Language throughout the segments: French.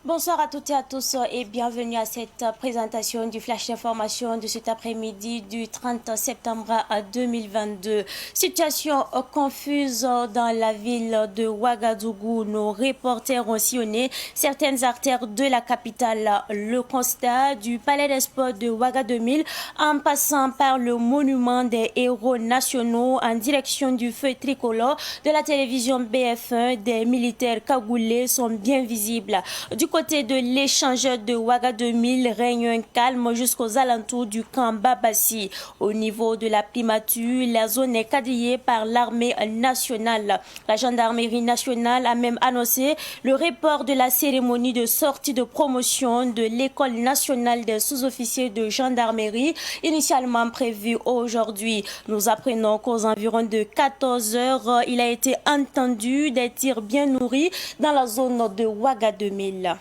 Bonsoir à toutes et à tous et bienvenue à cette présentation du flash d'information de cet après-midi du 30 septembre 2022. Situation confuse dans la ville de Ouagadougou. Nos reporters ont sillonné certaines artères de la capitale. Le constat du palais des sports de Ouaga 2000 en passant par le monument des héros nationaux en direction du feu tricolore de la télévision BF1, des militaires cagoulés sont bien visibles. Du côté de l'échangeur de Ouaga 2000, règne un calme jusqu'aux alentours du camp Babassi. Au niveau de la primature, la zone est quadrillée par l'armée nationale. La gendarmerie nationale a même annoncé le report de la cérémonie de sortie de promotion de l'école nationale des sous-officiers de gendarmerie, initialement prévue aujourd'hui. Nous apprenons qu'aux environs de 14 heures, il a été entendu des tirs bien nourris dans la zone de Ouaga 2000.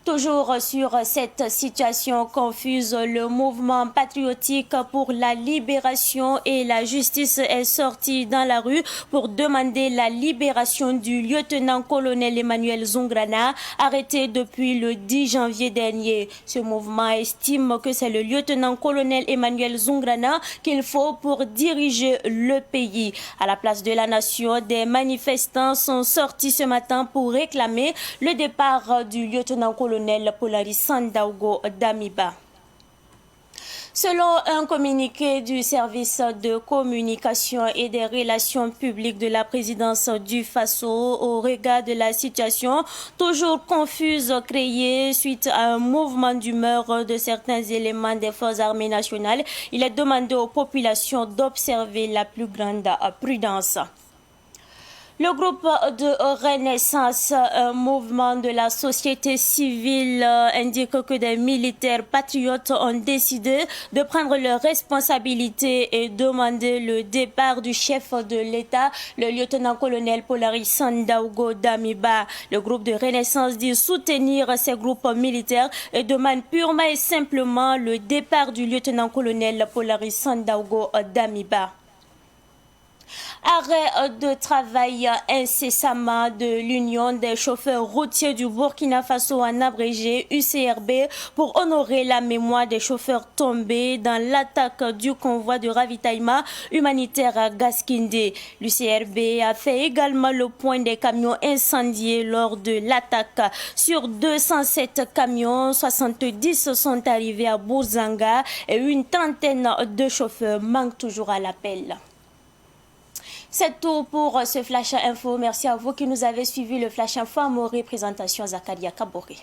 Toujours sur cette situation confuse, le mouvement patriotique pour la libération et la justice est sorti dans la rue pour demander la libération du lieutenant-colonel Emmanuel Zungrana, arrêté depuis le 10 janvier dernier. Ce mouvement estime que c'est le lieutenant-colonel Emmanuel Zungrana qu'il faut pour diriger le pays. À la place de la nation, des manifestants sont sortis ce matin pour réclamer le départ du lieutenant-colonel Polaris Sandaogo Damiba. Selon un communiqué du service de communication et des relations publiques de la présidence du Faso au regard de la situation toujours confuse créée suite à un mouvement d'humeur de certains éléments des forces armées nationales, il est demandé aux populations d'observer la plus grande prudence. Le groupe de Renaissance, un mouvement de la société civile, indique que des militaires patriotes ont décidé de prendre leurs responsabilités et demander le départ du chef de l'État, le lieutenant-colonel Polaris Sandaogo Damiba. Le groupe de Renaissance dit soutenir ces groupes militaires et demande purement et simplement le départ du lieutenant-colonel Polaris Sandaogo Damiba. Arrêt de travail incessamment de l'Union des chauffeurs routiers du Burkina Faso en abrégé UCRB pour honorer la mémoire des chauffeurs tombés dans l'attaque du convoi de ravitaillement humanitaire à Gaskindé. L'UCRB a fait également le point des camions incendiés lors de l'attaque. Sur 207 camions, 70 sont arrivés à Bourzanga et une trentaine de chauffeurs manquent toujours à l'appel. C'est tout pour ce Flash Info. Merci à vous qui nous avez suivi. Le Flash Info à Morée, présentation Zakaria Kaboré.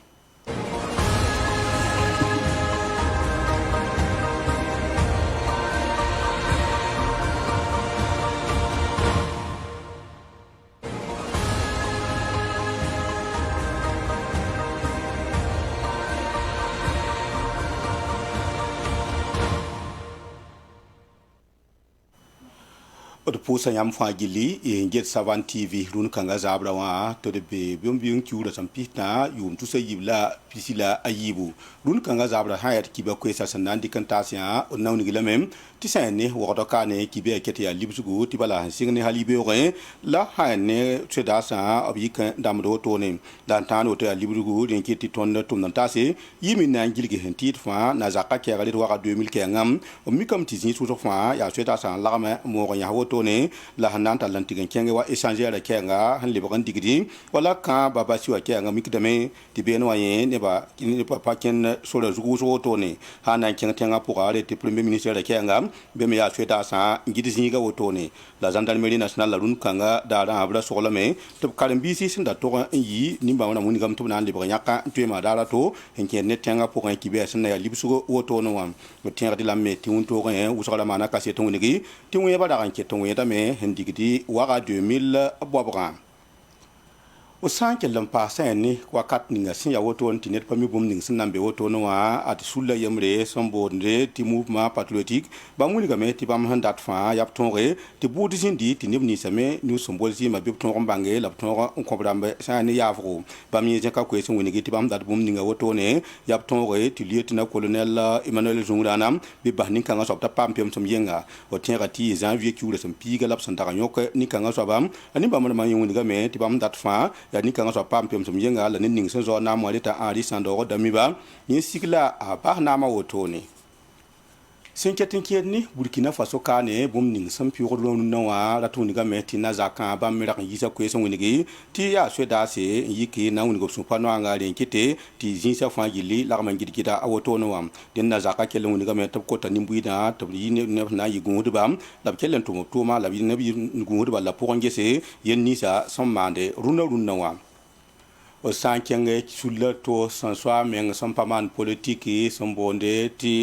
Oto pusa yam fa gili e nget savan TV run kanga zabra wa to de be biom kiura sampita yum tusa yibla pisila ayibu run kanga zabra hayat kiba kwesa sanandi kantasia onawni gilamem tisane wodo kane kibe kete ya libsugo tibala singne halibe re la hane tsedasa obika damdo tone dan tano to ya libsugo den kiti tonda tumnantase yimi na ngilge hentit fa na zakaka ya galit wa 2000 ngam o mikam tizini suso fa ya tsedasa lagama mo ya tone la hananta lantigen kenge wa échanger la kenga han le bagan digidi wala ka baba siwa kenga mikdame ti beno waye ne ba ni papa ken so la zugu so tone hanan kenga tenga pour aller te premier ministre la kenga be me ya sweta sa ngidi zinga wotone la gendarmerie nationale la run kanga da da abla so la me to kalam bisi sinda to yi ni ba wana muni gam to nan le bagan yaka to ma dara to en ken ne tenga pour un kibe sinna ya libsugo wotono wam to tenga de la me ti un to ren usala mana ka se to ngi ti un ba da kan ke to yedame hendigidi Ouaga 2000 abwabra o sanke lampa sani wakat ninga sin ya woto on tinet pami bum ning sin nambe woto no wa at sulla yemre sombonde ti mouvement patriotique ba muni game ti bam handat fa yap tonre ti budi sindi ti nibni same nu sombolzi ma bib ton bange la ton on comprendre sani yavro ba mi je ka ko sin woni ti bam dat bum ninga woto ne yap tonre ti lieutenant colonel Emmanuel Zungrana bi ba nin kanga sopta pampiam som yenga o tienra ti janvier ki wure som piga lap santara nyok ni kanga sobam ani ba mo ma yoni game ti bam dat fa ya ni kanga so pam pem som yenga la ning sen zo na mo leta ari sando da mi ba yin sikla a ba na ma woto ne sen ketin ni Burkina Faso ka ne bum ning sam pi ko lo no wa la tu ni ga meti na zaka ba mi ra yi sa ko so ni gi ti ya so da se yi ki na ni go so pa no nga len kite ti jin sa fa gili la ma ngidi kita a woto no wam den na zaka ke lo ni ga meti ko ta ni bu da to yi ne na yi gu ba la ke len to ma la bi ne bi gu ba la po ngese yen ni sa som mande runa wa o sankenge sulla to sans soi meng som paman politique som bonde ti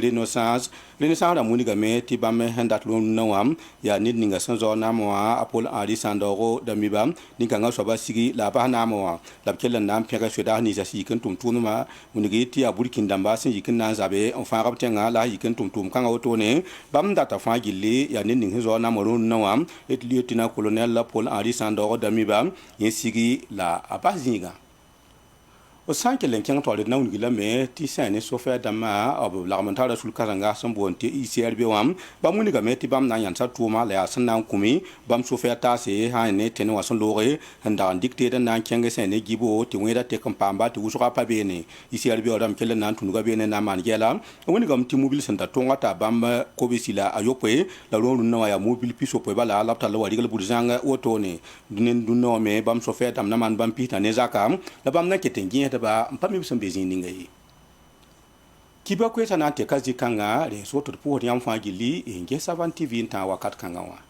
renaissance da muniga me ti bamme hendat lo nawam ya nit ninga sans zona mo apol ari sandoro da mibam ninga nga so ba sigi la ba na mo la kelen nam pega sheda ni sa si kan tum tunuma munigi ti aburkin damba sin yikin nan zabe on fa rabtenga la yikin tum kan auto ne bam data fa gilli ya nit ninga zona mo nawam et lieutenant colonel la pol ari sandoro da mibam yin sigi la abazinga o sanke len keng tole na ungila me ti sane so fa dama ob la mentara sul karanga som bonti ICRB wam ba muni ga me ti bam na yan sa tuma la san nan kumi bam so fa ta se ha ne tene wa son lore handa dikte da nan keng sane gibo ti weda te kam pamba ti usuka pa bene ICRB odam kele nan tunu ga bene na man gela woni gam ti mobile senta tonga ta bam ko bisila ayope la ro na ya mobile piso po bala la ta la wadi gal burzanga otone dunen dunno me bam so fa tam na man bam pita ne zakam la bam na ketengi ba mpami bisan bezin ningai kiba kweta na te kazi kanga re so to po yam fa gili nge savan TV nta wakat kanga wa